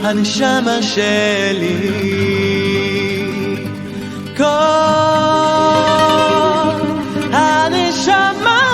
הנשמה שלי, כל הנשמה שלי.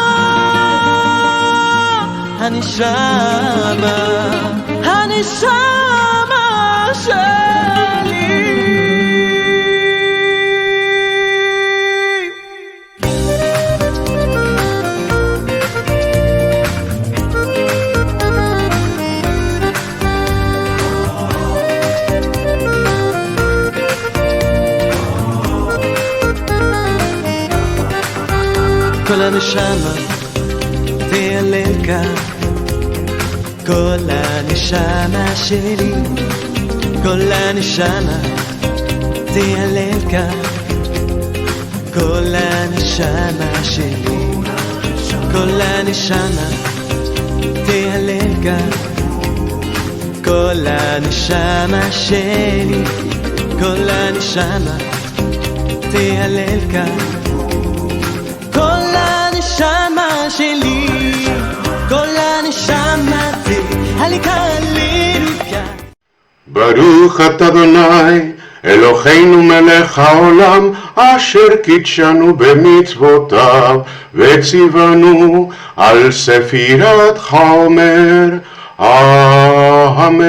כל הנשמה תהלל כאן, כל הנשמה שלי, כל הנשמה תהלל כאן, כל הנשמה שלי, כל הנשמה תהלל כאן, כל הנשמה שלי, כל הנשמה תהלל כאן, כל הנשמה שלי, כל הנשמה תהלל כאן. ברוך אתה אדוני אלוהינו מלך העולם, אשר קידשנו במצוותיו וציוונו על ספירת חומר. Amén.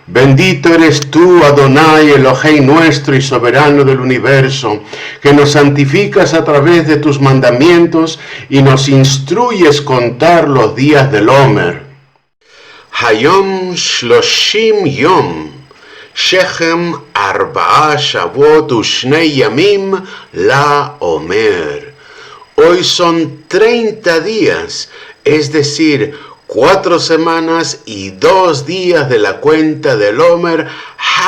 Bendito eres tú, Adonai, Elohei nuestro y soberano del universo, que nos santificas a través de tus mandamientos y nos instruyes contar los días del Omer. Hayom Shloshim Yom, Shechem Arba'a Shavuot Ushnei Yamim La Omer. Hoy son 30 días, es decir, 4 semanas y 2 días de la cuenta del Omer.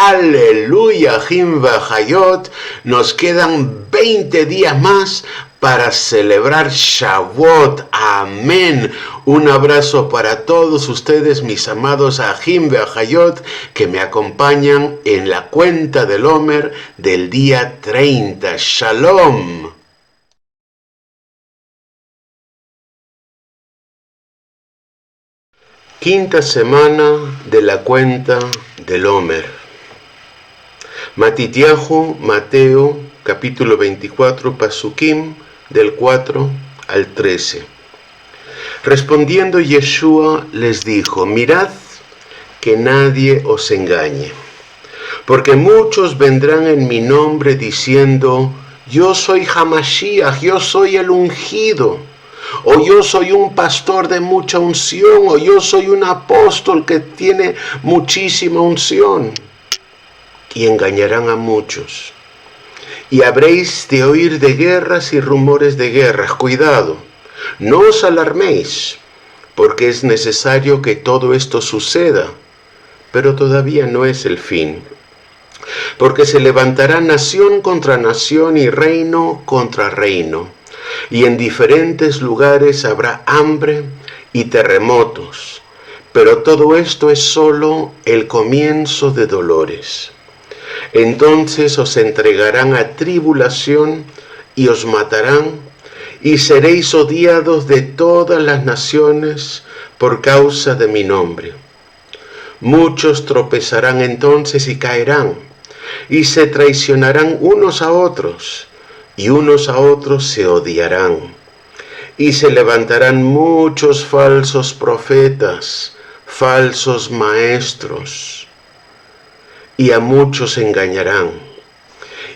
Aleluya, Jim Vajayot. Nos quedan 20 días más para celebrar Shavuot. Amén. Un abrazo para todos ustedes, mis amados Ajim Vajayot, que me acompañan en la cuenta del Omer del día 30. Shalom. Quinta semana de la cuenta del Omer. Matitiahu, Mateo, capítulo 24, Pasukim, del 4 al 13. Respondiendo Yeshua les dijo: mirad que nadie os engañe, porque muchos vendrán en mi nombre diciendo: yo soy Hamashiach, yo soy el ungido, o yo soy un pastor de mucha unción, o yo soy un apóstol que tiene muchísima unción. Y engañarán a muchos. Y habréis de oír de guerras y rumores de guerras. Cuidado, no os alarméis, porque es necesario que todo esto suceda, pero todavía no es el fin. Porque se levantará nación contra nación y reino contra reino. Y en diferentes lugares habrá hambre y terremotos, pero todo esto es solo el comienzo de dolores. Entonces os entregarán a tribulación y os matarán, y seréis odiados de todas las naciones por causa de mi nombre. Muchos tropezarán entonces y caerán, y se traicionarán unos a otros, y unos a otros se odiarán, y se levantarán muchos falsos profetas, falsos maestros, y a muchos engañarán.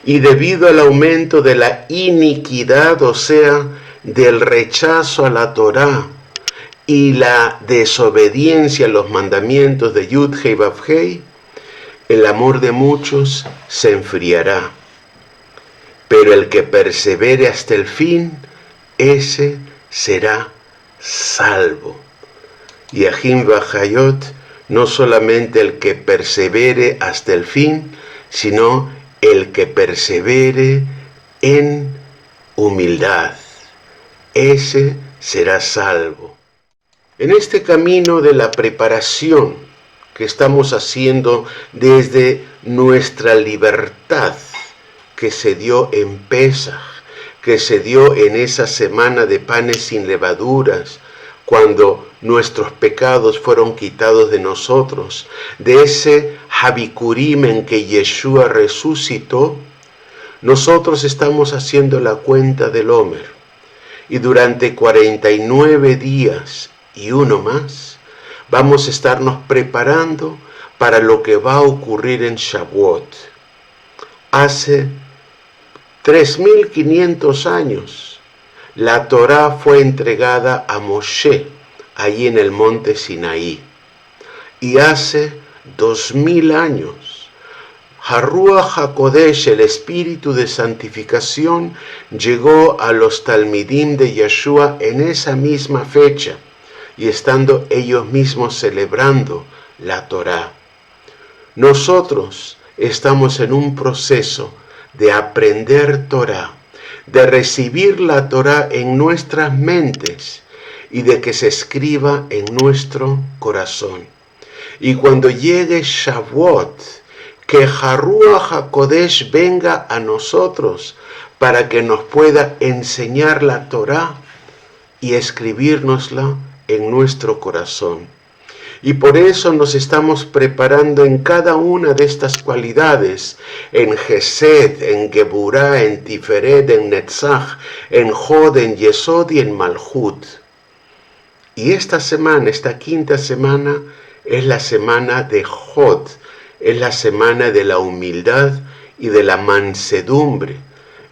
Y debido al aumento de la iniquidad, o sea, del rechazo a la Torá y la desobediencia a los mandamientos de Yud-Hei Vav-Hei, el amor de muchos se enfriará. Pero el que persevere hasta el fin, ese será salvo. Y Ajim Vajayot, no solamente el que persevere hasta el fin, sino el que persevere en humildad. Ese será salvo. En este camino de la preparación que estamos haciendo desde nuestra libertad, que se dio en Pesaj, que se dio en esa semana de panes sin levaduras, cuando nuestros pecados fueron quitados de nosotros, de ese Habikurim en que Yeshua resucitó, nosotros estamos haciendo la cuenta del Omer. Y durante 49 días y uno más, vamos a estarnos preparando para lo que va a ocurrir en Shavuot. Hace 3.500 años, la Torá fue entregada a Moshe, allí en el monte Sinaí. Y hace 2.000 años, Haruach HaKodesh, el espíritu de santificación, llegó a los talmidim de Yeshua en esa misma fecha, y estando ellos mismos celebrando la Torá. Nosotros estamos en un proceso de aprender Torá, de recibir la Torá en nuestras mentes y de que se escriba en nuestro corazón. Y cuando llegue Shavuot, que Haruach HaKodesh venga a nosotros para que nos pueda enseñar la Torá y escribírnosla en nuestro corazón. Y por eso nos estamos preparando en cada una de estas cualidades, en Gesed, en Geburá, en Tiferet, en Netzach, en Jod, en Yesod y en Malhut. Y esta semana, esta quinta semana, es la semana de Jod, es la semana de la humildad y de la mansedumbre.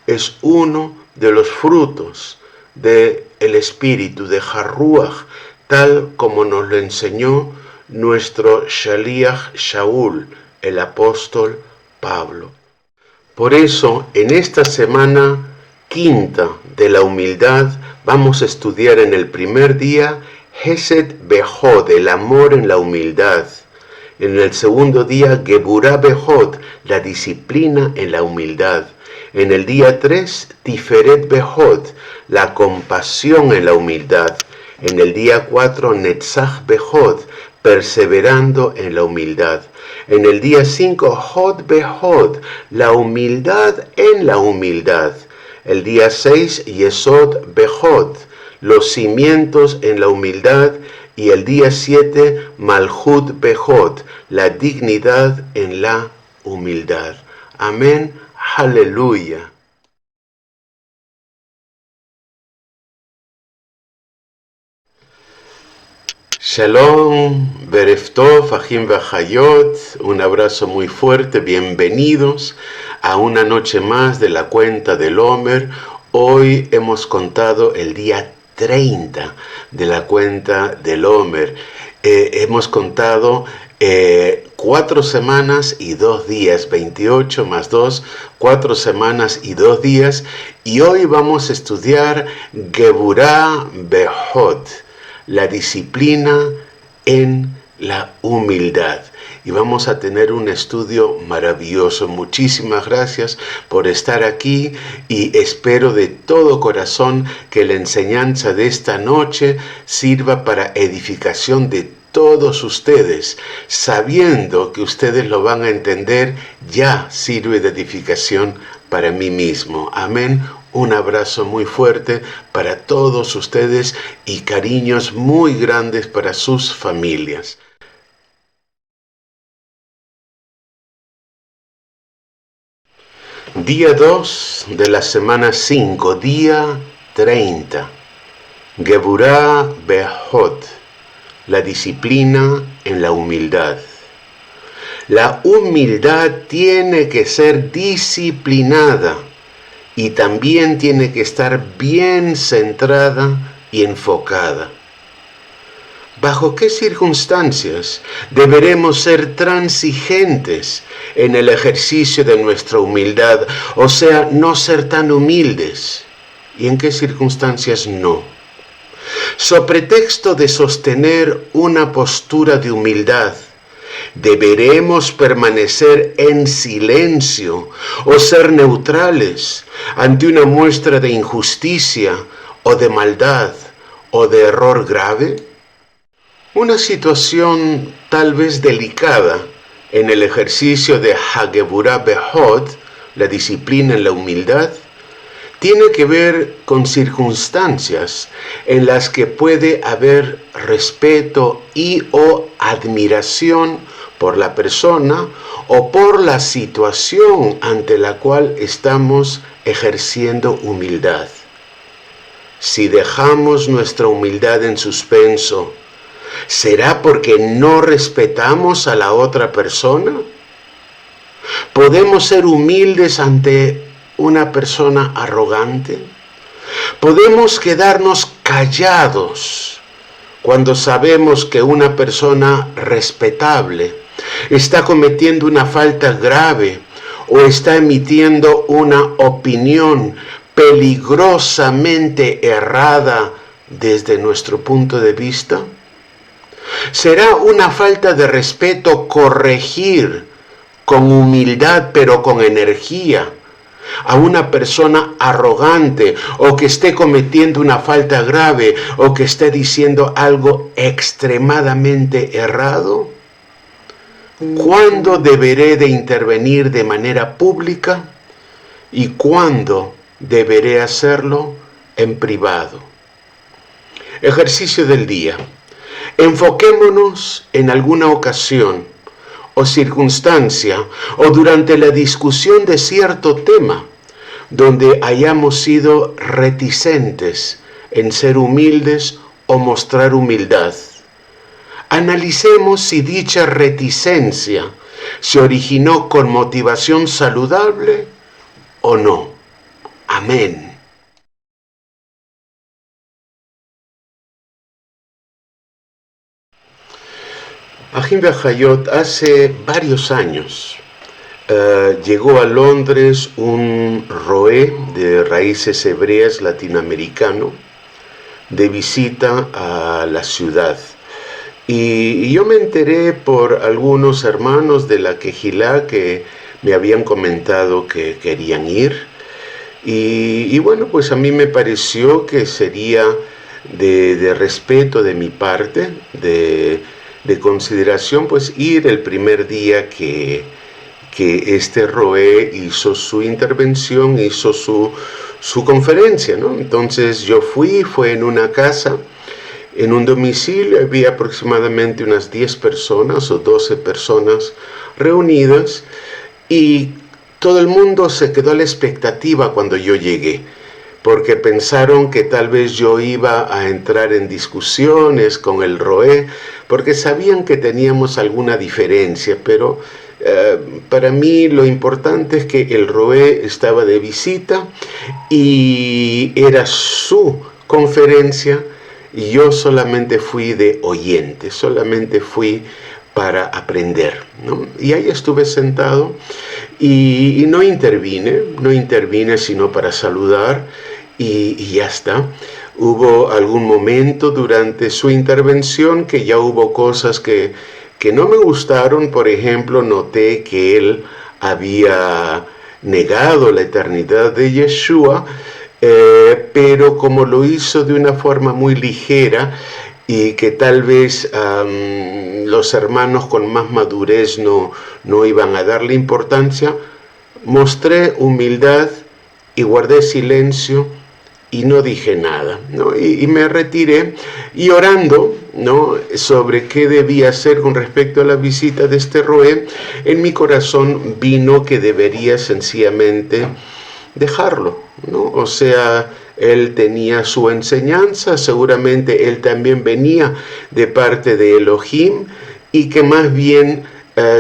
Es uno de los frutos del Espíritu de Haruach, tal como nos lo enseñó nuestro Shaliach Shaul, el apóstol Pablo. Por eso, en esta semana quinta de la humildad, vamos a estudiar en el primer día Hesed Behod, el amor en la humildad. En el segundo día, Geburá Behod, la disciplina en la humildad. En el día 3, Tiferet Behod, la compasión en la humildad. En el día 4, Netzach Behod, perseverando en la humildad. En el día 5, Hod Behod, la humildad en la humildad. El día 6, Yesod Behod, los cimientos en la humildad. Y el día 7, Malhut Behod, la dignidad en la humildad. Amén. Aleluya. Shalom, Bereftov, Achim Vachayot, un abrazo muy fuerte, bienvenidos a una noche más de la cuenta del Omer. Hoy hemos contado el día 30 de la cuenta del Omer. Hemos contado 4 semanas y 2 días, 28 más 2, 4 semanas y 2 días, y hoy vamos a estudiar Geburá Behod, la disciplina en la humildad. Y vamos a tener un estudio maravilloso. Muchísimas gracias por estar aquí y espero de todo corazón que la enseñanza de esta noche sirva para edificación de todos ustedes. Sabiendo que ustedes lo van a entender, ya sirve de edificación para mí mismo. Amén. Un abrazo muy fuerte para todos ustedes y cariños muy grandes para sus familias. Día 2 de la semana 5, día 30. Geburá Behod, la disciplina en la humildad. La humildad tiene que ser disciplinada y también tiene que estar bien centrada y enfocada. ¿Bajo qué circunstancias deberemos ser transigentes en el ejercicio de nuestra humildad? O sea, no ser tan humildes. ¿Y en qué circunstancias no? So pretexto de sostener una postura de humildad, ¿deberemos permanecer en silencio o ser neutrales ante una muestra de injusticia o de maldad o de error grave? Una situación tal vez delicada en el ejercicio de Hageburá Behod, la disciplina en la humildad, tiene que ver con circunstancias en las que puede haber respeto y o admiración por la persona o por la situación ante la cual estamos ejerciendo humildad. Si dejamos nuestra humildad en suspenso, ¿será porque no respetamos a la otra persona? ¿Podemos ser humildes ante una persona arrogante? ¿Podemos quedarnos callados cuando sabemos que una persona respetable está cometiendo una falta grave o está emitiendo una opinión peligrosamente errada desde nuestro punto de vista? ¿Será una falta de respeto corregir con humildad pero con energía a una persona arrogante o que esté cometiendo una falta grave o que esté diciendo algo extremadamente errado? ¿Cuándo deberé de intervenir de manera pública y cuándo deberé hacerlo en privado? Ejercicio del día. Enfoquémonos en alguna ocasión o circunstancia o durante la discusión de cierto tema donde hayamos sido reticentes en ser humildes o mostrar humildad. Analicemos si dicha reticencia se originó con motivación saludable o no. Amén. Ajim Bajayot, hace varios años llegó a Londres un roé de raíces hebreas latinoamericano de visita a la ciudad. Y yo me enteré por algunos hermanos de la Quejilá que me habían comentado que querían ir. Y bueno, pues a mí me pareció que sería de respeto de mi parte, de consideración, pues ir el primer día que este roé hizo su intervención, hizo su conferencia, ¿no? Entonces yo fue en una casa, en un domicilio, había aproximadamente unas 10 personas o 12 personas reunidas y todo el mundo se quedó a la expectativa cuando yo llegué, porque pensaron que tal vez yo iba a entrar en discusiones con el roé, porque sabían que teníamos alguna diferencia, pero para mí lo importante es que el roé estaba de visita y era su conferencia y yo solamente fui de oyente, solamente fui para aprender, ¿no? Y ahí estuve sentado y no intervine sino para saludar y ya está. Hubo algún momento durante su intervención que ya hubo cosas que no me gustaron. Por ejemplo, noté que él había negado la eternidad de Yeshua, pero como lo hizo de una forma muy ligera y que tal vez los hermanos con más madurez no iban a darle importancia, mostré humildad y guardé silencio y no dije nada, ¿no? Y me retiré y orando, ¿no?, sobre qué debía hacer con respecto a la visita de este roé, en mi corazón vino que debería sencillamente dejarlo, ¿no? O sea, él tenía su enseñanza, seguramente él también venía de parte de Elohim, y que más bien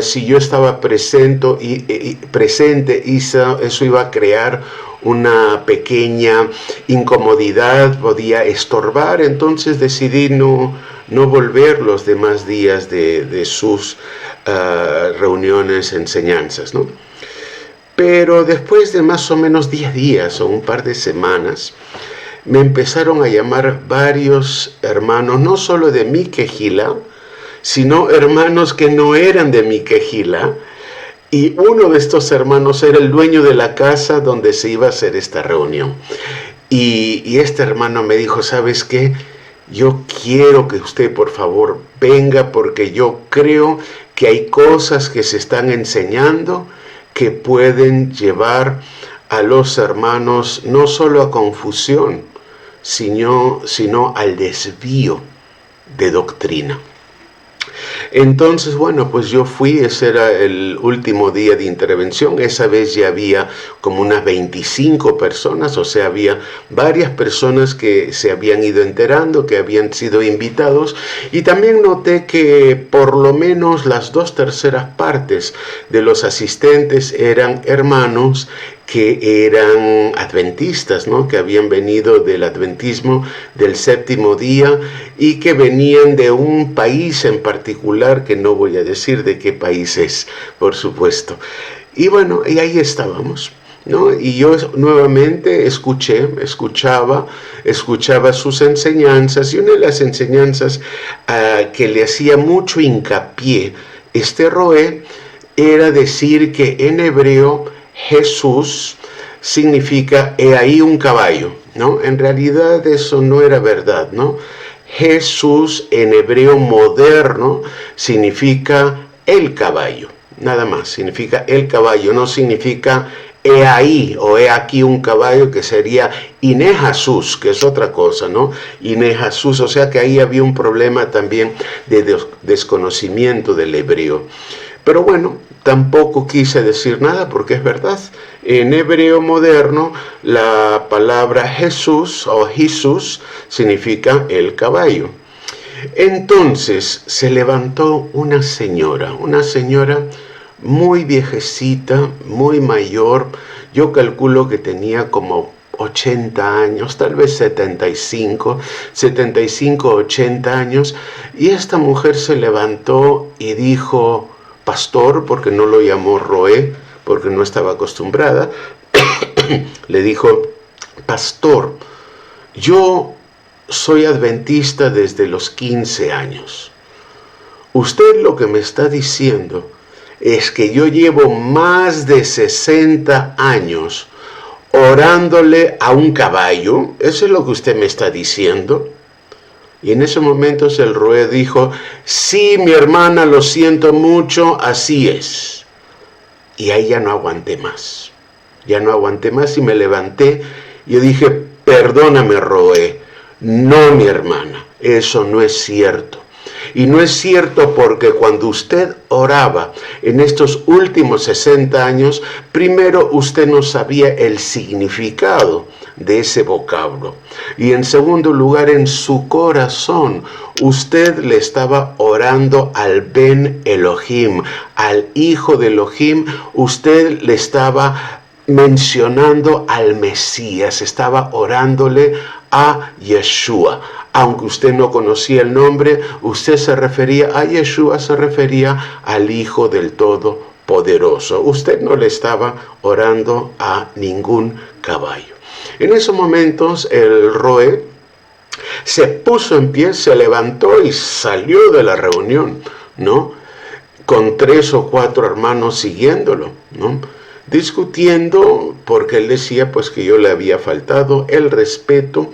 si yo estaba presente, eso iba a crear una pequeña incomodidad, podía estorbar. Entonces decidí no volver los demás días de sus reuniones, enseñanzas, ¿no? Pero después de más o menos 10 días o un par de semanas, me empezaron a llamar varios hermanos, no solo de mi quejilá, sino hermanos que no eran de mi quejilá, y uno de estos hermanos era el dueño de la casa donde se iba a hacer esta reunión. Y este hermano me dijo, ¿sabes qué? Yo quiero que usted por favor venga porque yo creo que hay cosas que se están enseñando que pueden llevar a los hermanos no solo a confusión, sino al desvío de doctrina. Entonces, bueno, pues yo fui, ese era el último día de intervención. Esa vez ya había como unas 25 personas, o sea, había varias personas que se habían ido enterando, que habían sido invitados, y también noté que por lo menos las 2/3 partes de los asistentes eran hermanos que eran adventistas, ¿no? Que habían venido del adventismo del séptimo día y que venían de un país en particular, que no voy a decir de qué país es, por supuesto. Y bueno, y ahí estábamos, ¿no? Y yo nuevamente escuchaba sus enseñanzas, y una de las enseñanzas que le hacía mucho hincapié este Roé era decir que en hebreo Jesús significa he ahí un caballo, ¿no? En realidad eso no era verdad, ¿no? Jesús en hebreo moderno significa el caballo, nada más, significa el caballo, no significa he ahí o he aquí un caballo, que sería Ine Jesús, que es otra cosa, ¿no? Ine Jesús, o sea que ahí había un problema también de desconocimiento del hebreo. Pero bueno, tampoco quise decir nada porque es verdad. En hebreo moderno la palabra Jesús o Jesús significa el caballo. Entonces se levantó una señora muy viejecita, muy mayor. Yo calculo que tenía como 80 años, tal vez 75, 80 años. Y esta mujer se levantó y dijo: pastor, porque no lo llamó Roé, porque no estaba acostumbrada, le dijo: pastor, yo soy adventista desde los 15 años. Usted lo que me está diciendo es que yo llevo más de 60 años orándole a un caballo. ¿Eso es lo que usted me está diciendo? Y en ese momento el Roé dijo: sí, mi hermana, lo siento mucho, así es. Y ahí ya no aguanté más. Y me levanté. Yo dije: perdóname, Roé, no, mi hermana, eso no es cierto. Y no es cierto porque cuando usted oraba en estos últimos 60 años, primero usted no sabía el significado de ese vocablo. Y en segundo lugar, en su corazón, usted le estaba orando al Ben Elohim, al Hijo de Elohim. Usted le estaba mencionando al Mesías, estaba orándole a Yeshua. Aunque usted no conocía el nombre, usted se refería a Yeshua, se refería al Hijo del Todopoderoso. Usted no le estaba orando a ningún caballo. En esos momentos el Roé se puso en pie, se levantó y salió de la reunión, ¿no? Con 3 o 4 hermanos siguiéndolo, ¿no? Discutiendo, porque él decía pues que yo le había faltado el respeto,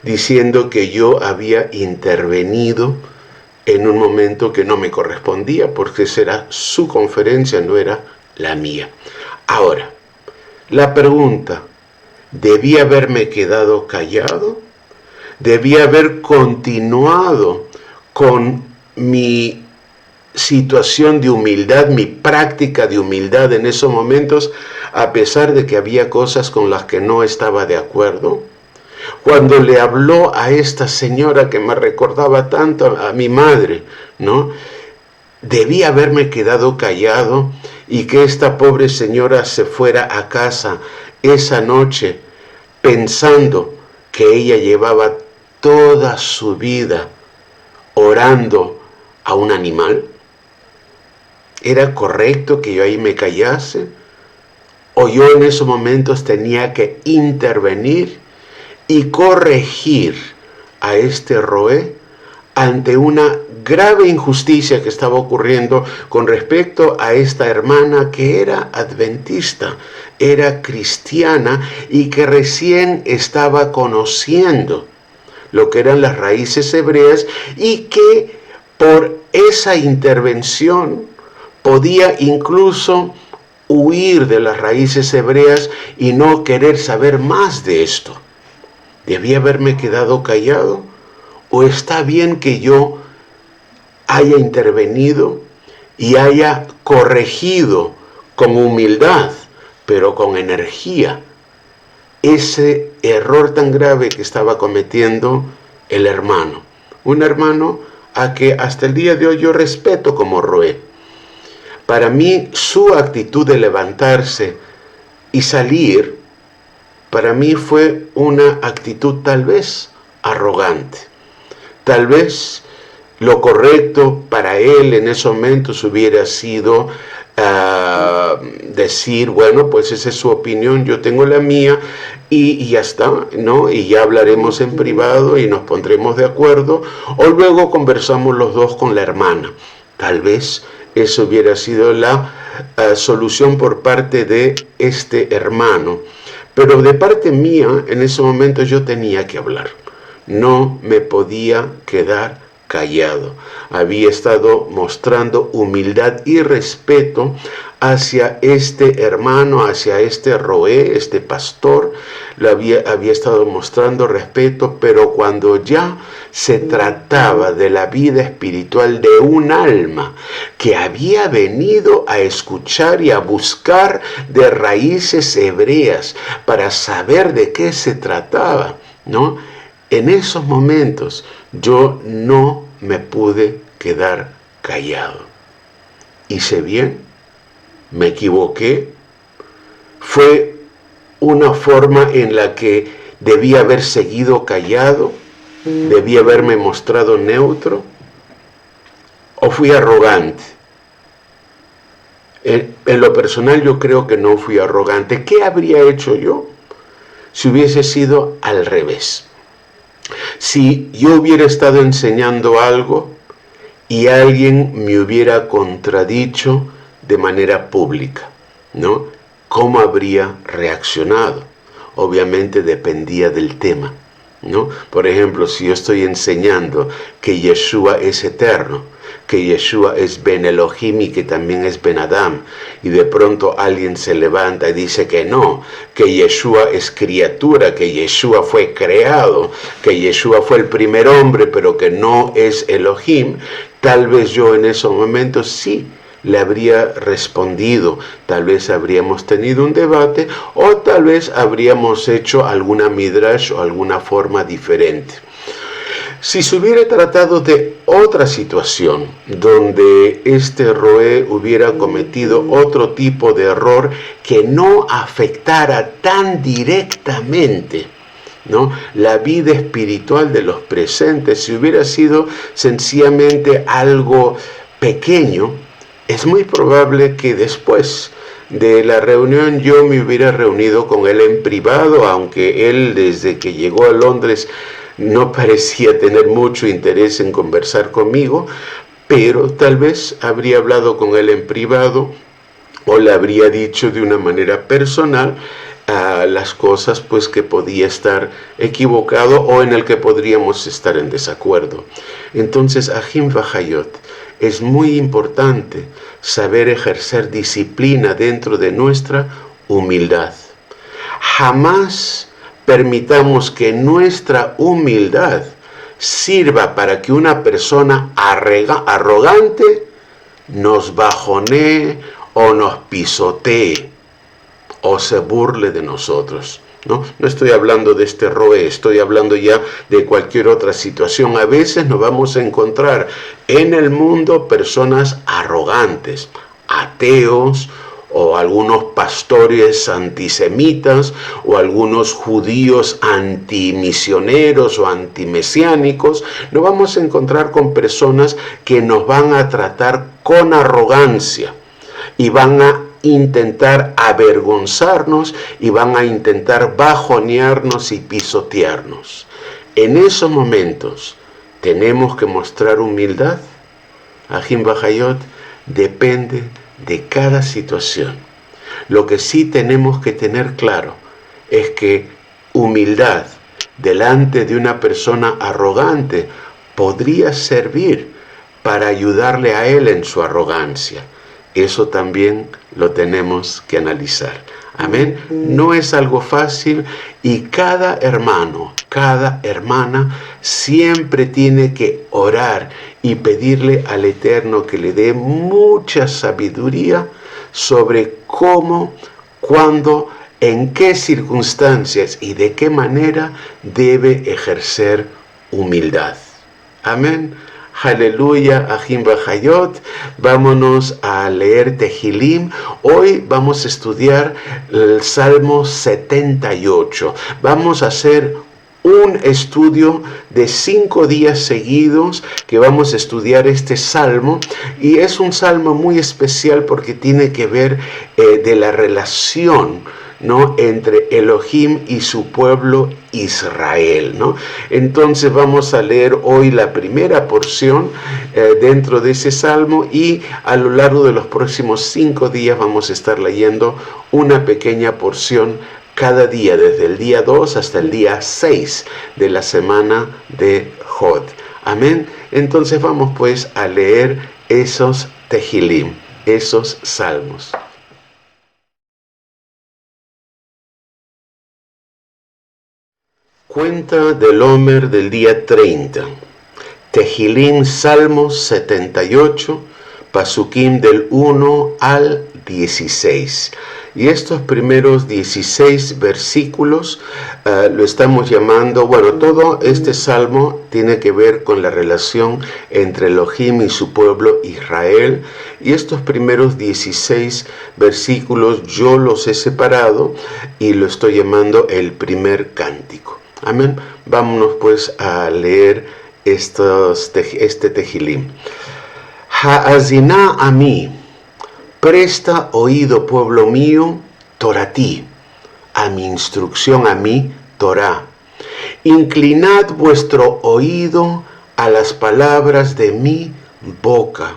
diciendo que yo había intervenido en un momento que no me correspondía, porque esa era su conferencia, no era la mía. Ahora, la pregunta: ¿debía haberme quedado callado? ¿Debía haber continuado con mi situación de humildad, mi práctica de humildad en esos momentos, a pesar de que había cosas con las que no estaba de acuerdo? Cuando le habló a esta señora que me recordaba tanto a mi madre, ¿no? Debía haberme quedado callado y que esta pobre señora se fuera a casa esa noche pensando que ella llevaba toda su vida orando a un animal. ¿Era correcto que yo ahí me callase? ¿O yo en esos momentos tenía que intervenir y corregir a este Roé ante una grave injusticia que estaba ocurriendo con respecto a esta hermana que era adventista, era cristiana y que recién estaba conociendo lo que eran las raíces hebreas, y que por esa intervención podía incluso huir de las raíces hebreas y no querer saber más de esto? ¿Debí haberme quedado callado? ¿O está bien que yo haya intervenido y haya corregido con humildad, pero con energía, ese error tan grave que estaba cometiendo el hermano? Un hermano a que hasta el día de hoy yo respeto como Roé. Para mí, su actitud de levantarse y salir, para mí fue una actitud tal vez arrogante. Tal vez lo correcto para él en esos momentos hubiera sido decir, bueno, pues esa es su opinión, yo tengo la mía, y ya está, ¿no? Y ya hablaremos en privado y nos pondremos de acuerdo, o luego conversamos los dos con la hermana. Tal vez eso hubiera sido la solución por parte de este hermano. Pero de parte mía, en ese momento yo tenía que hablar. No me podía quedar callado. Había estado mostrando humildad y respeto hacia este hermano, hacia este Roé, este pastor. Había estado mostrando respeto, pero cuando ya se trataba de la vida espiritual de un alma que había venido a escuchar y a buscar de raíces hebreas para saber de qué se trataba, ¿no? En esos momentos yo no me pude quedar callado. ¿Hice bien? ¿Me equivoqué? ¿Fue una forma en la que debí haber seguido callado? ¿Debí haberme mostrado neutro? ¿O fui arrogante? En lo personal yo creo que no fui arrogante. ¿Qué habría hecho yo si hubiese sido al revés? Si yo hubiera estado enseñando algo y alguien me hubiera contradicho de manera pública, ¿no? ¿Cómo habría reaccionado? Obviamente dependía del tema, ¿no? Por ejemplo, si yo estoy enseñando que Yeshua es eterno, que Yeshua es Ben Elohim y que también es Ben Adam, y de pronto alguien se levanta y dice que no, que Yeshua es criatura, que Yeshua fue creado, que Yeshua fue el primer hombre, pero que no es Elohim, tal vez yo en esos momentos sí le habría respondido, tal vez habríamos tenido un debate, o tal vez habríamos hecho alguna midrash o alguna forma diferente. Si se hubiera tratado de otra situación donde este Roé hubiera cometido otro tipo de error que no afectara tan directamente, ¿no?, la vida espiritual de los presentes, si hubiera sido sencillamente algo pequeño, es muy probable que después de la reunión yo me hubiera reunido con él en privado, aunque él desde que llegó a Londres no parecía tener mucho interés en conversar conmigo, pero tal vez habría hablado con él en privado o le habría dicho de una manera personal las cosas pues que podía estar equivocado o en el que podríamos estar en desacuerdo. Entonces, Ajim Vahayot, es muy importante saber ejercer disciplina dentro de nuestra humildad. Jamás permitamos que nuestra humildad sirva para que una persona arrogante nos bajonee o nos pisotee o se burle de nosotros. No estoy hablando de este Roé, estoy hablando ya de cualquier otra situación. A veces nos vamos a encontrar en el mundo personas arrogantes, ateos, o algunos pastores antisemitas, o algunos judíos antimisioneros o antimesiánicos. Nos vamos a encontrar con personas que nos van a tratar con arrogancia y van a intentar avergonzarnos y van a intentar bajonearnos y pisotearnos. En esos momentos tenemos que mostrar humildad. Ajim Vahayot, depende de cada situación. Lo que sí tenemos que tener claro es que humildad delante de una persona arrogante podría servir para ayudarle a él en su arrogancia. Eso también lo tenemos que analizar. Amén. No es algo fácil y cada hermano, cada hermana siempre tiene que orar y pedirle al Eterno que le dé mucha sabiduría sobre cómo, cuándo, en qué circunstancias y de qué manera debe ejercer humildad. Amén. Aleluya, Ajim Bajayot. Vámonos a leer Tehilim. Hoy vamos a estudiar el Salmo 78. Vamos a hacer un estudio de 5 días seguidos que vamos a estudiar este salmo, y es un salmo muy especial porque tiene que ver de la relación, ¿no?, entre Elohim y su pueblo Israel, ¿no? Entonces vamos a leer hoy la primera porción dentro de ese salmo, y a lo largo de los próximos 5 días vamos a estar leyendo una pequeña porción cada día, desde el día 2 hasta el día 6 de la semana de Hod. Amén. Entonces vamos pues a leer esos Tehilim, esos salmos. Cuenta del Omer del día 30. Tehilim, Salmos 78, Pasukim del 1 al 16. Y estos primeros 16 versículos lo estamos llamando, bueno, todo este salmo tiene que ver con la relación entre Elohim y su pueblo Israel. Y estos primeros 16 versículos yo los he separado y lo estoy llamando el primer cántico. Amén. Vámonos pues a leer este Tehilim. Ha'aziná a mí, presta oído pueblo mío, Toratí, a mi instrucción, a mi Torá. Inclinad vuestro oído a las palabras de mi boca.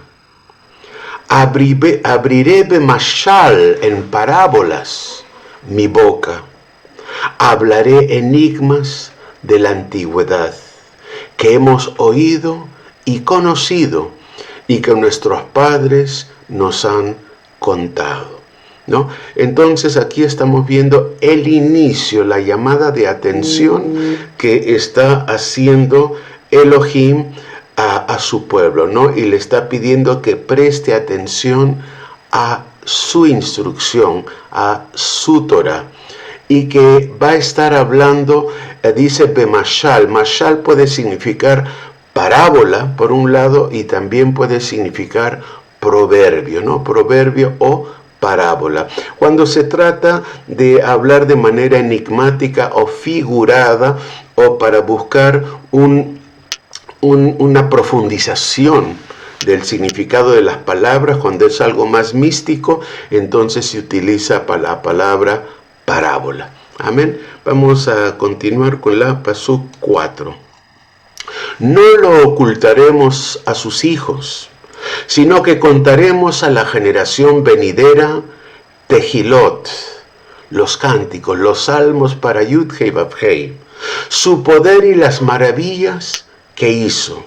Abriré bemashal, en parábolas, mi boca. Hablaré enigmas de la antigüedad, que hemos oído y conocido, y que nuestros padres nos han contado, ¿no? Entonces aquí estamos viendo el inicio, la llamada de atención que está haciendo Elohim a su pueblo, ¿no? Y le está pidiendo que preste atención a su instrucción, a su Torah. Y que va a estar hablando, dice bemashal. Mashal puede significar parábola, por un lado, y también puede significar proverbio, ¿no? Proverbio o parábola. Cuando se trata de hablar de manera enigmática o figurada, o para buscar una profundización del significado de las palabras, cuando es algo más místico, entonces se utiliza la palabra parábola. Amén. Vamos a continuar con la Pasuk 4. No lo ocultaremos a sus hijos, sino que contaremos a la generación venidera Tehilot, los cánticos, los salmos para Yud-Hei Vav-Hei, su poder y las maravillas que hizo.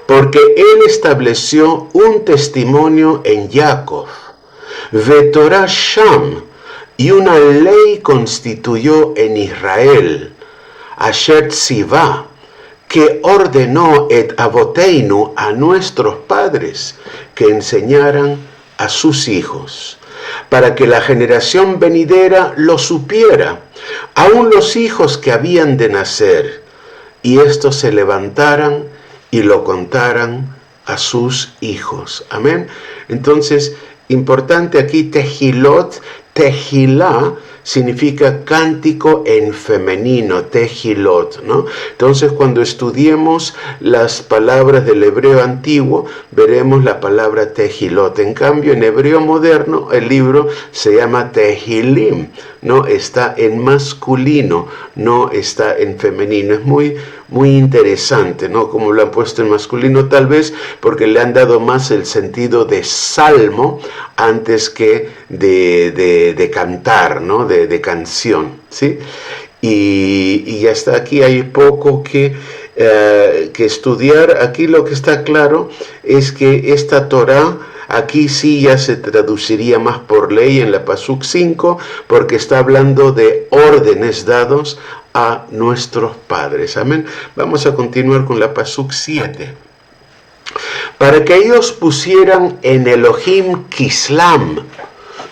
Porque él estableció un testimonio en Jacob, Vetorah Sham, y una ley constituyó en Israel, Asher Tzivá, que ordenó et avoteinu, a nuestros padres, que enseñaran a sus hijos, para que la generación venidera lo supiera, aun los hijos que habían de nacer, y estos se levantaran y lo contaran a sus hijos. Amén. Entonces, importante aquí, Tehilot, Tehilá significa cántico en femenino, Tehilot, ¿no? Entonces, cuando estudiemos las palabras del hebreo antiguo, veremos la palabra Tehilot. En cambio, en hebreo moderno, el libro se llama Tehilim, ¿no? Está en masculino, no está en femenino. Es muy interesante, ¿no? Como lo han puesto en masculino, tal vez porque le han dado más el sentido de salmo antes que de cantar, ¿no? De canción, ¿sí? Y hasta aquí hay poco que estudiar. Aquí lo que está claro es que esta Torah Aquí sí ya se traduciría más por ley en la Pasuk 5, porque está hablando de órdenes dados a nuestros padres. Amén. Vamos a continuar con la Pasuk 7. Para que ellos pusieran en Elohim Kislam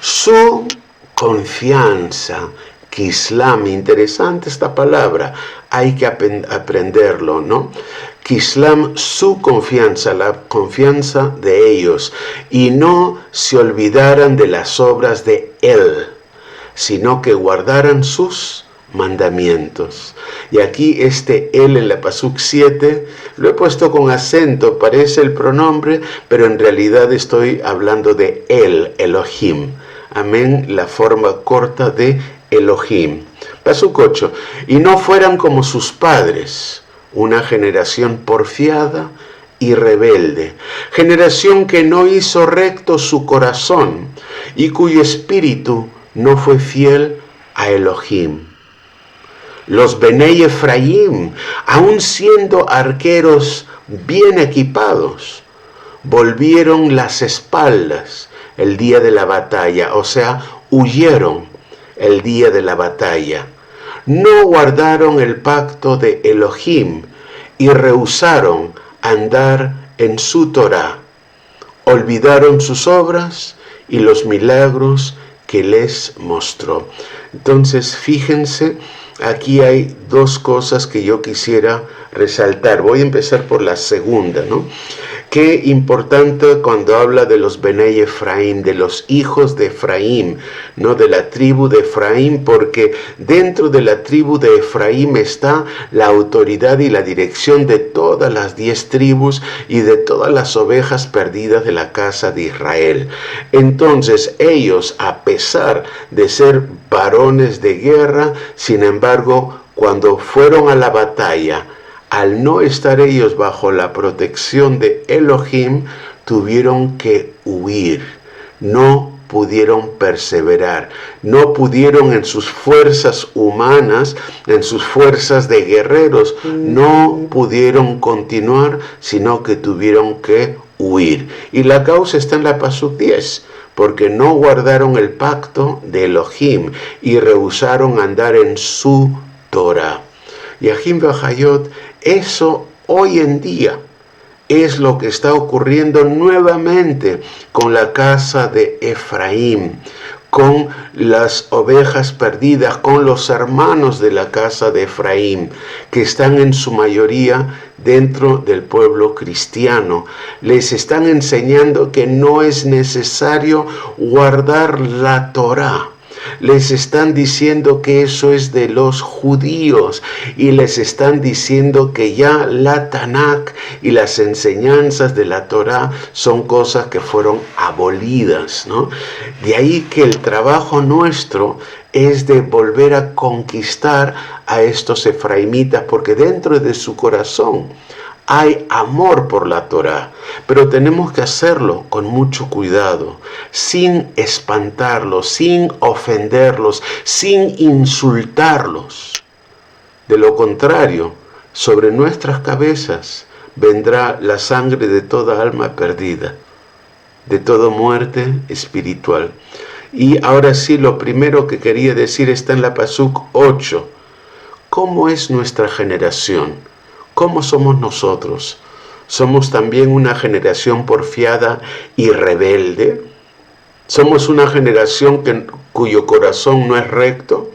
su confianza. Kislam, interesante esta palabra, hay que aprenderlo, ¿no? Kislam, su confianza, la confianza de ellos, y no se olvidaran de las obras de Él, sino que guardaran sus mandamientos. Y aquí este Él en la Pasuk 7, lo he puesto con acento, parece el pronombre, pero en realidad estoy hablando de Él, Elohim. Amén, la forma corta de Elohim. Pasuk 8. Y no fueran como sus padres, una generación porfiada y rebelde, generación que no hizo recto su corazón y cuyo espíritu no fue fiel a Elohim. Los Benei Efraim, aun siendo arqueros bien equipados, volvieron las espaldas el día de la batalla, o sea, huyeron el día de la batalla. No guardaron el pacto de Elohim y rehusaron andar en su Torá. Olvidaron sus obras y los milagros que les mostró. Entonces, fíjense, aquí hay dos cosas que yo quisiera resaltar. Voy a empezar por la segunda, ¿no? Qué importante cuando habla de los Benei Efraim, de los hijos de Efraim, ¿no? De la tribu de Efraim, porque dentro de la tribu de Efraim está la autoridad y la dirección de todas las 10 tribus y de todas las ovejas perdidas de la casa de Israel. Entonces ellos, a pesar de ser varones de guerra, sin embargo, cuando fueron a la batalla, al no estar ellos bajo la protección de Elohim, tuvieron que huir, no pudieron perseverar, no pudieron en sus fuerzas humanas, en sus fuerzas de guerreros, no pudieron continuar, sino que tuvieron que huir. Y la causa está en la Pasuk 10, porque no guardaron el pacto de Elohim y rehusaron andar en su Torah. Y Ajim Bajayot, eso hoy en día es lo que está ocurriendo nuevamente con la casa de Efraim, con las ovejas perdidas, con los hermanos de la casa de Efraim, que están en su mayoría dentro del pueblo cristiano. Les están enseñando que no es necesario guardar la Torá. Les están diciendo que eso es de los judíos y les están diciendo que ya la Tanakh y las enseñanzas de la Torá son cosas que fueron abolidas, ¿no? De ahí que el trabajo nuestro es de volver a conquistar a estos efraimitas, porque dentro de su corazón hay amor por la Torá, pero tenemos que hacerlo con mucho cuidado, sin espantarlos, sin ofenderlos, sin insultarlos. De lo contrario, sobre nuestras cabezas vendrá la sangre de toda alma perdida, de toda muerte espiritual. Y ahora sí, lo primero que quería decir está en la Pasuk 8. ¿Cómo es nuestra generación? ¿Cómo somos nosotros? ¿Somos también una generación porfiada y rebelde? ¿Somos una generación cuyo corazón no es recto?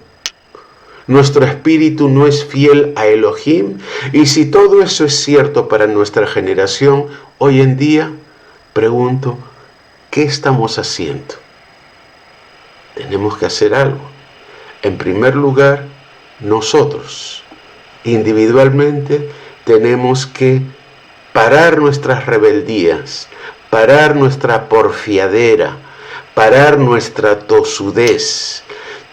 ¿Nuestro espíritu no es fiel a Elohim? Y si todo eso es cierto para nuestra generación, hoy en día, pregunto, ¿qué estamos haciendo? Tenemos que hacer algo. En primer lugar, nosotros, individualmente, tenemos que parar nuestras rebeldías, parar nuestra porfiadera, parar nuestra tosudez,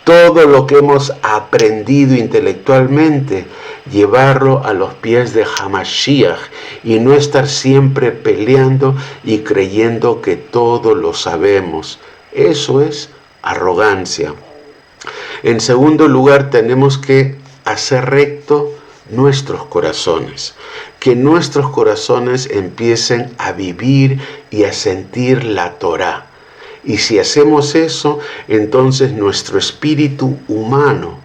todo lo que hemos aprendido intelectualmente, llevarlo a los pies de Hamashiach y no estar siempre peleando y creyendo que todo lo sabemos. Eso es arrogancia. En segundo lugar, tenemos que hacer recto nuestros corazones, que nuestros corazones empiecen a vivir y a sentir la Torá. Y si hacemos eso, entonces nuestro espíritu humano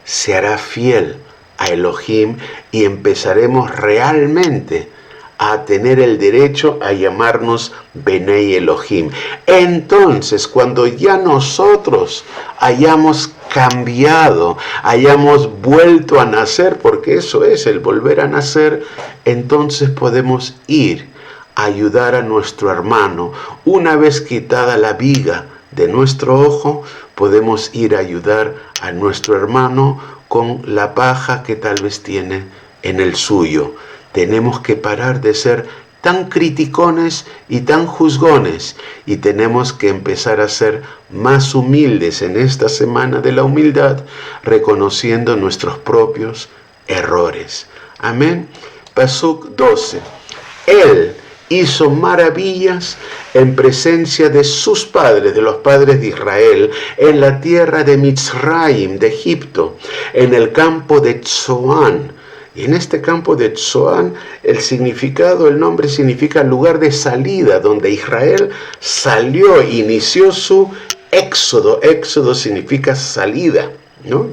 se hará fiel a Elohim y empezaremos realmente a tener el derecho a llamarnos Benei Elohim. Entonces, cuando ya nosotros hayamos cambiado, hayamos vuelto a nacer, porque eso es el volver a nacer, entonces podemos ir a ayudar a nuestro hermano. Una vez quitada la viga de nuestro ojo, podemos ir a ayudar a nuestro hermano con la paja que tal vez tiene en el suyo. Tenemos que parar de ser tan criticones y tan juzgones y tenemos que empezar a ser más humildes en esta semana de la humildad, reconociendo nuestros propios errores. Amén. Pasuk 12. Él hizo maravillas en presencia de sus padres, de los padres de Israel, en la tierra de Mitzrayim, de Egipto, en el campo de Zoán. Y en este campo de Zoán, el nombre significa lugar de salida, donde Israel salió, inició su éxodo. Éxodo significa salida, ¿no?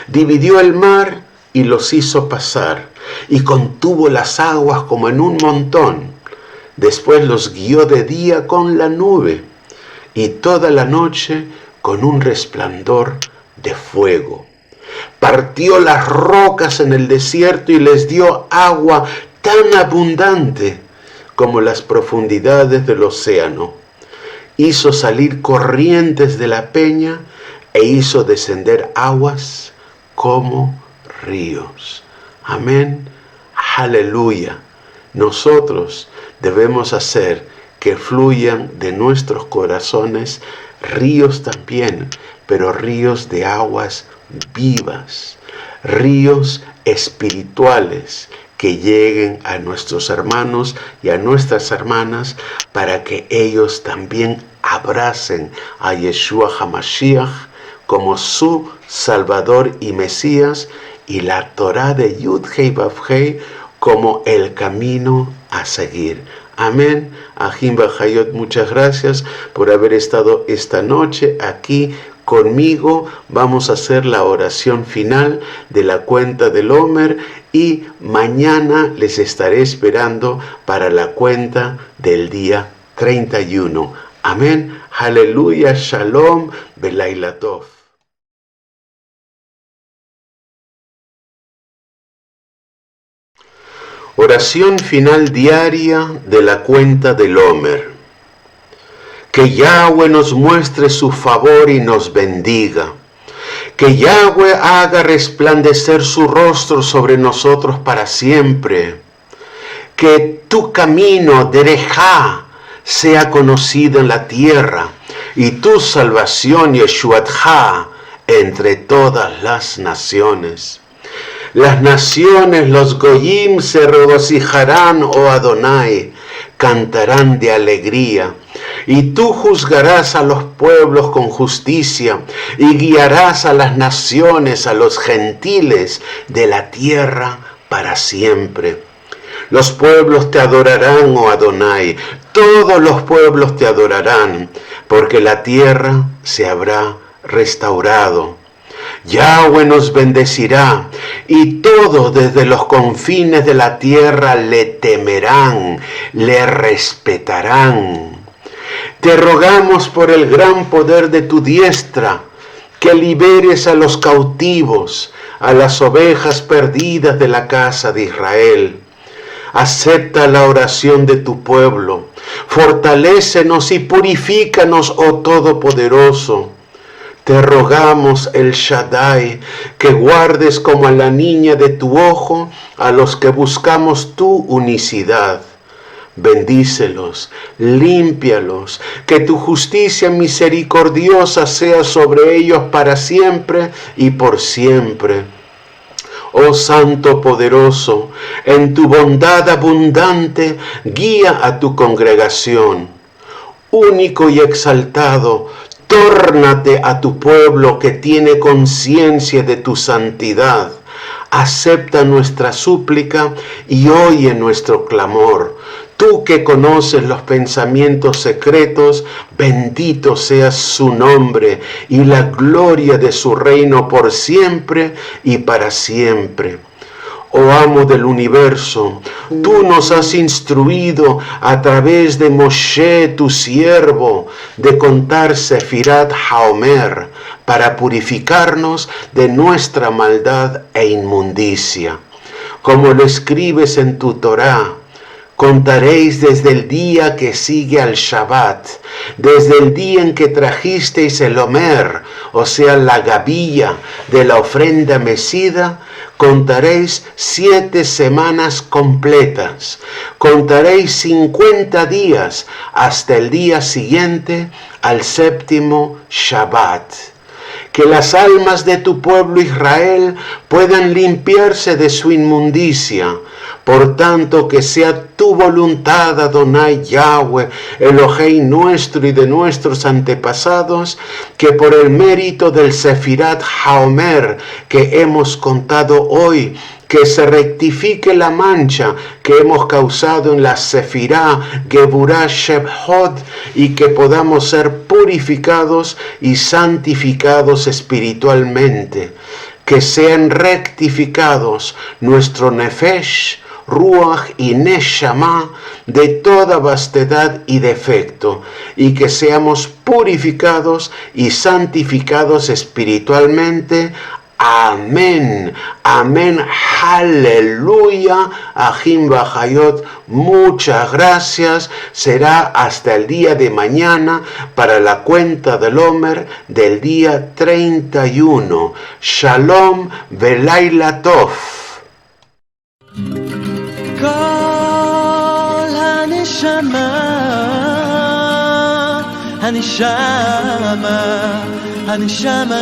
Dividió el mar y los hizo pasar, y contuvo las aguas como en un montón. Después los guió de día con la nube, y toda la noche con un resplandor de fuego. Partió las rocas en el desierto y les dio agua tan abundante como las profundidades del océano. Hizo salir corrientes de la peña e hizo descender aguas como ríos. Amén. Aleluya. Nosotros debemos hacer que fluyan de nuestros corazones ríos también, pero ríos de aguas vivas, ríos espirituales que lleguen a nuestros hermanos y a nuestras hermanas para que ellos también abracen a Yeshua HaMashiach como su Salvador y Mesías y la Torá de Yud-Hei Vav-Hei como el camino a seguir. Amén. Ajim Bajayot, muchas gracias por haber estado esta noche aquí conmigo. Vamos a hacer la oración final de la cuenta del Omer y mañana les estaré esperando para la cuenta del día 31. Amén. Aleluya. Shalom. Belaila Tov. Oración final diaria de la cuenta del Omer. Que Yahweh nos muestre su favor y nos bendiga. Que Yahweh haga resplandecer su rostro sobre nosotros para siempre. Que tu camino, Derejá, sea conocido en la tierra y tu salvación, Yeshuatja, entre todas las naciones. Las naciones, los goyim, se regocijarán, oh Adonai, cantarán de alegría. Y tú juzgarás a los pueblos con justicia, y guiarás a las naciones, a los gentiles de la tierra para siempre. Los pueblos te adorarán, oh Adonai, todos los pueblos te adorarán, porque la tierra se habrá restaurado. Yahweh nos bendecirá, y todos desde los confines de la tierra le temerán, le respetarán. Te rogamos por el gran poder de tu diestra, que liberes a los cautivos, a las ovejas perdidas de la casa de Israel. Acepta la oración de tu pueblo, fortalécenos y purifícanos, oh Todopoderoso. Te rogamos, El Shaddai, que guardes como a la niña de tu ojo a los que buscamos tu unicidad. Bendícelos, límpialos, que tu justicia misericordiosa sea sobre ellos para siempre y por siempre. Oh Santo poderoso, en tu bondad abundante, guía a tu congregación. Único y exaltado, tórnate a tu pueblo que tiene conciencia de tu santidad. acepta nuestra súplica y oye nuestro clamor. Tú que conoces los pensamientos secretos, bendito sea su nombre y la gloria de su reino por siempre y para siempre. Oh amo del universo, tú nos has instruido a través de Moshe, tu siervo, de contar Sefirat HaOmer para purificarnos de nuestra maldad e inmundicia. Como lo escribes en tu Torá, contaréis desde el día que sigue al Shabbat, desde el día en que trajisteis el Omer, o sea, la gavilla de la ofrenda mecida, contaréis 7 semanas completas, contaréis 50 días hasta el día siguiente al 7º Shabbat. Que las almas de tu pueblo Israel puedan limpiarse de su inmundicia. Por tanto, que sea tu voluntad, Adonai Yahweh, Elohei nuestro y de nuestros antepasados, que por el mérito del Sefirat HaOmer que hemos contado hoy, que se rectifique la mancha que hemos causado en la Sefirá Geburah Shebhot y que podamos ser purificados y santificados espiritualmente. Que sean rectificados nuestro Nefesh, Ruach y Neshama de toda vastedad y defecto, y que seamos purificados y santificados espiritualmente. Amén, amén, aleluya, Ajim Bajayot, muchas gracias. Será hasta el día de mañana para la cuenta del Omer del día 31. Shalom, Velaila Tov. כל הנשמה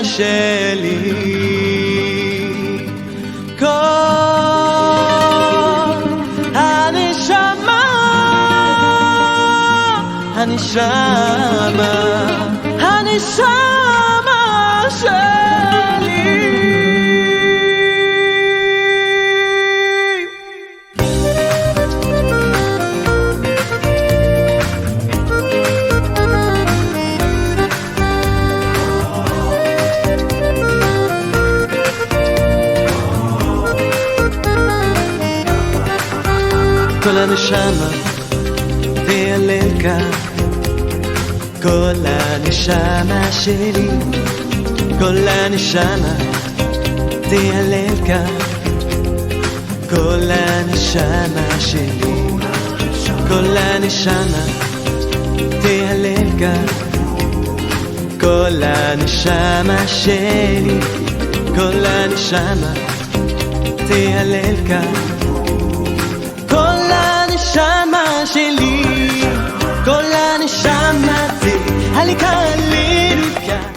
שלי, כל הנשמה שלי. כל הנשמה תהלל כאן, כל הנשמה שלי, כל הנשמה תהלל כאן, כל הנשמה שלי, כל הנשמה תהלל כאן, כל הנשמה שלי, כל הנשמה תהלל כאן, הנשמה שלי, כל הנשמה זה הליקה לריקה.